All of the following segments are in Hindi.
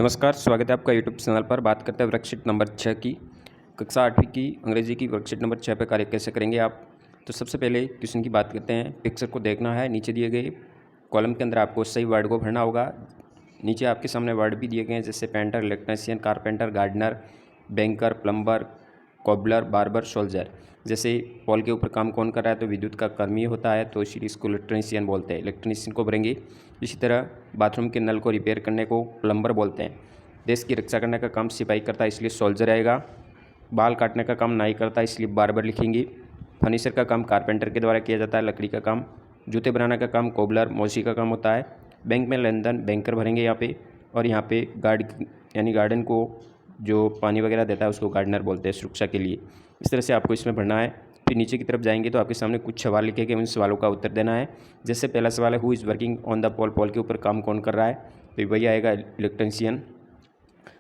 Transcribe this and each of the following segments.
नमस्कार, स्वागत है आपका यूट्यूब चैनल पर। बात करते हैं वर्कशीट नंबर 6 की। कक्षा 8वीं की अंग्रेजी की वर्कशीट नंबर 6 पे कार्य कैसे करेंगे आप। तो सबसे पहले क्वेश्चन की बात करते हैं। पिक्चर को देखना है, नीचे दिए गए कॉलम के अंदर आपको सही वर्ड को भरना होगा। नीचे आपके सामने वर्ड भी दिए गए हैं, जैसे painter, electrician, carpenter, gardener, banker, plumber, cobbler, barber, soldier. जैसे पॉल के ऊपर काम कौन कर रहा है, तो विद्युत का कर्मी होता है, तो इसीलिए इसको इलेक्ट्रीशियन बोलते हैं, इलेक्ट्रीशियन को भरेंगे। इसी तरह बाथरूम के नल को रिपेयर करने को प्लम्बर बोलते हैं। देश की रक्षा करने का काम सिपाही करता है, इसलिए सोल्जर आएगा। बाल काटने का काम नाई करता है, इसलिए बार्बर लिखेंगे। फर्नीचर का काम कारपेंटर के द्वारा किया जाता है, लकड़ी का काम। जूते बनाने का काम कोबलर, मौसी का काम होता है। बैंक में लेन देन बैंकर भरेंगे यहाँ पे। और यहाँ पे गार्डन को जो पानी वगैरह देता है उसको गार्डनर बोलते हैं, सुरक्षा के लिए। इस तरह से आपको इसमें भरना है। फिर नीचे की तरफ जाएंगे तो आपके सामने कुछ सवाल लिखे गए, उन सवालों का उत्तर देना है। जैसे पहला सवाल है, who is working on the pole, pole के ऊपर काम कौन कर रहा है, तो वही आएगा इलेक्ट्रीशियन।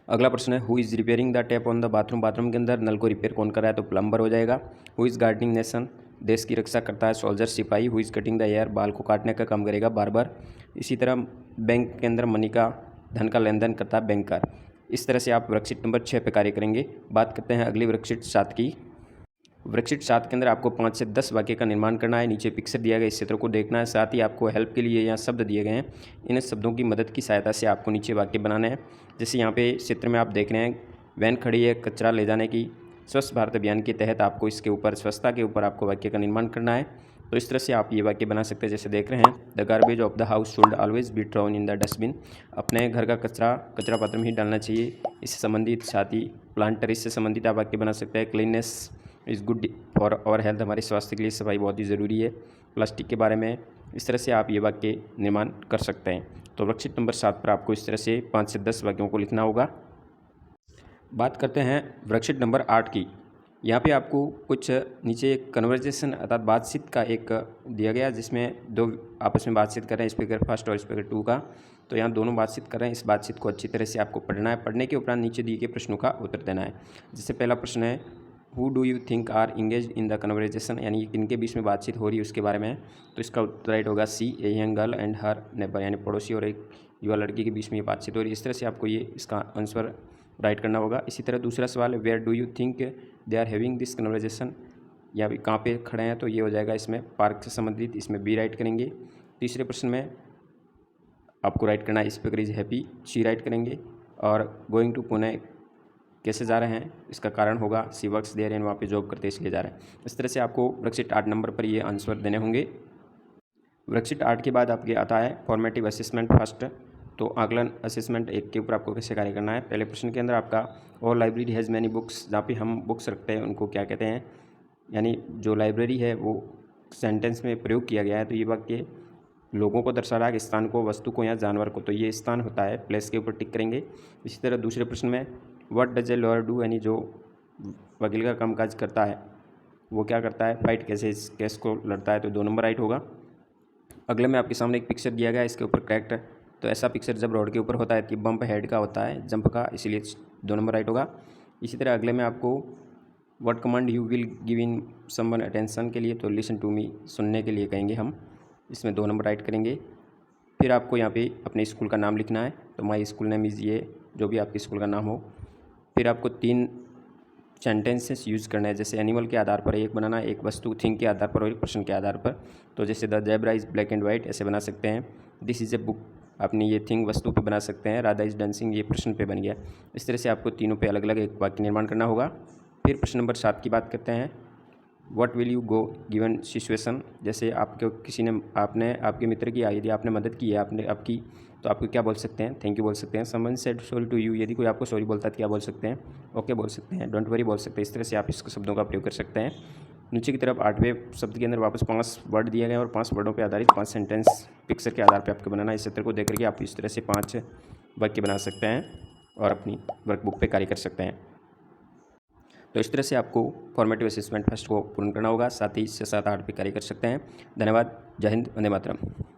अगला प्रश्न है, who is repairing the tap on the bathroom, bathroom के अंदर नल को रिपेयर कौन कर रहा है, तो प्लम्बर हो जाएगा। हु इज़ गार्डनिंग नेशन, देश की रक्षा करता है, सोल्जर सिपाही। Who is cutting the air, बाल को काटने का काम करेगा, बार्बर। इसी तरह बैंक के अंदर मनी का, धन का लेन देन करता है, बैंकर। इस तरह से आप वर्कशीट नंबर 6 पे कार्य करेंगे। बात करते हैं अगली वर्कशीट 7 की। वर्कशीट 7 के अंदर आपको 5 से 10 वाक्य का निर्माण करना है। नीचे पिक्चर दिया गया, इस चित्र को देखना है। साथ ही आपको हेल्प के लिए यहाँ शब्द दिए गए हैं, इन शब्दों की मदद की सहायता से आपको नीचे वाक्य बनाने हैं। जैसे यहाँ पे चित्र में आप देख रहे हैं, वैन खड़ी है कचरा ले जाने की। स्वच्छ भारत अभियान के तहत आपको इसके ऊपर, स्वच्छता के ऊपर आपको वाक्य का निर्माण करना है। तो इस तरह से आप ये वाक्य बना सकते हैं। जैसे देख रहे हैं, the garbage of the house should always be thrown in the dustbin. अपने घर का कचरा कचरा पात्र में ही डालना चाहिए। इससे संबंधित, साथ ही प्लांटर, इससे संबंधित आप वाक्य बना सकते हैं। Cleanness is good for our health, हमारे स्वास्थ्य के लिए सफाई बहुत ही ज़रूरी है। प्लास्टिक के बारे में, इस तरह से आप ये वाक्य निर्माण कर सकते हैं। तो वर्कशीट नंबर 7 पर आपको इस तरह से 5 से 10 वाक्यों को लिखना होगा। बात करते हैं वर्कशीट नंबर 8 की। यहाँ पे आपको कुछ नीचे एक कन्वर्जेशन अर्थात बातचीत का एक दिया गया, जिसमें दो आपस में बातचीत कर रहे हैं, स्पीकर फर्स्ट और स्पीकर 2 का। तो यहाँ दोनों बातचीत कर रहे हैं। इस बातचीत को अच्छी तरह से आपको पढ़ना है। पढ़ने के उपरांत नीचे दिए गए प्रश्नों का उत्तर देना है। जैसे पहला प्रश्न है, who do you think are engage in the conversation, यानी किनके बीच में बातचीत हो रही है उसके बारे में। तो इसका उत्तर राइट होगा C, a young girl and her neighbour, यानी पड़ोसी और एक युवा लड़की के बीच में ये बातचीत हो रही है। इस तरह से आपको ये इसका आंसर राइट करना होगा। इसी तरह दूसरा सवाल है, where do you think they are having this conversation, या कहाँ पे खड़े हैं, तो ये हो जाएगा इसमें पार्क से संबंधित, इसमें बी राइट करेंगे। तीसरे प्रश्न में आपको राइट करना है, speaker is happy, C write करेंगे। और गोइंग टू पुणे, कैसे जा रहे हैं, इसका कारण होगा सी वर्क्स देयर, यानी वहाँ पे जॉब करते इसलिए जा रहे हैं। इस तरह से आपको वर्कशीट 8 नंबर पर ये आंसर देने होंगे। वर्कशीट 8 के बाद आपके आता है फॉर्मेटिव असेसमेंट फर्स्ट। तो आकलन असेसमेंट 1 के ऊपर आपको कैसे कार्य करना है। पहले प्रश्न के अंदर आपका, और लाइब्रेरी हैज़ मैनी बुक्स, जहाँ पे हम बुक्स रखते हैं उनको क्या कहते हैं, यानी जो लाइब्रेरी है वो सेंटेंस में प्रयोग किया गया है। तो ये वाक्य लोगों को दर्शा रहा है, स्थान को, वस्तु को या जानवर को, तो ये स्थान होता है, प्लेस के ऊपर टिक करेंगे। इसी तरह दूसरे प्रश्न में, what does a lawyer do, यानी जो वकील का कामकाज करता है वो क्या करता है, फाइट, कैसे इस केस को लड़ता है, तो 2 नंबर राइट होगा। अगले में आपके सामने एक पिक्चर दिया गया है, इसके ऊपर करेक्ट, तो ऐसा पिक्चर जब रोड के ऊपर होता है कि बम्प हेड का होता है, जंप का, इसीलिए 2 नंबर राइट होगा। इसी तरह अगले में आपको what command you will give in someone attention के लिए, तो लिसन टू मी, सुनने के लिए कहेंगे हम, इसमें 2 नंबर राइट करेंगे। फिर आपको यहाँ पे अपने स्कूल का नाम लिखना है, तो माई स्कूल नेम इज़ ये, जो भी आपके स्कूल का नाम हो। फिर आपको 3 सेंटेंसेस यूज़ करना है, जैसे एनिमल के आधार पर एक बनाना है, एक वस्तु थिंग के आधार पर और एक प्रश्न के आधार पर। तो जैसे the zebra is black and white, ऐसे बना सकते हैं। दिस इज़ ए बुक, अपनी ये थिंग वस्तु पे बना सकते हैं। राधा इज़ डांसिंग, ये प्रश्न पे बन गया। इस तरह से आपको तीनों पे अलग अलग एक वाक्य निर्माण करना होगा। फिर प्रश्न नंबर 7 की बात करते हैं, what will you go given situation, जैसे आपको किसी ने, आपने आपके मित्र की, यदि आपने मदद की है आपने आपकी, तो आपको क्या बोल सकते हैं, थैंक यू बोल सकते हैं। Someone said sorry to you, यदि कोई आपको सॉरी बोलता है तो क्या बोल सकते हैं, ओके बोल सकते हैं। डोंट वरी बोल सकते हैं। इस तरह से आप इसके शब्दों का प्रयोग कर सकते हैं। नीचे की तरफ 8वें शब्द के अंदर वापस 5 वर्ड दिए गए और 5 वर्डों पर आधारित 5 सेंटेंस पिक्चर के आधार पर आपको बनाना है। इस चित्र को देख करके आप इस तरह से 5 वाक्य बना सकते हैं और अपनी वर्कबुक पे कार्य कर सकते हैं। तो इस तरह से आपको फॉर्मेटिव असेसमेंट फर्स्ट को पूर्ण करना होगा। साथ ही इससे 7-8 पे कार्य कर सकते हैं। धन्यवाद। जय हिंद, वंदे मातरम।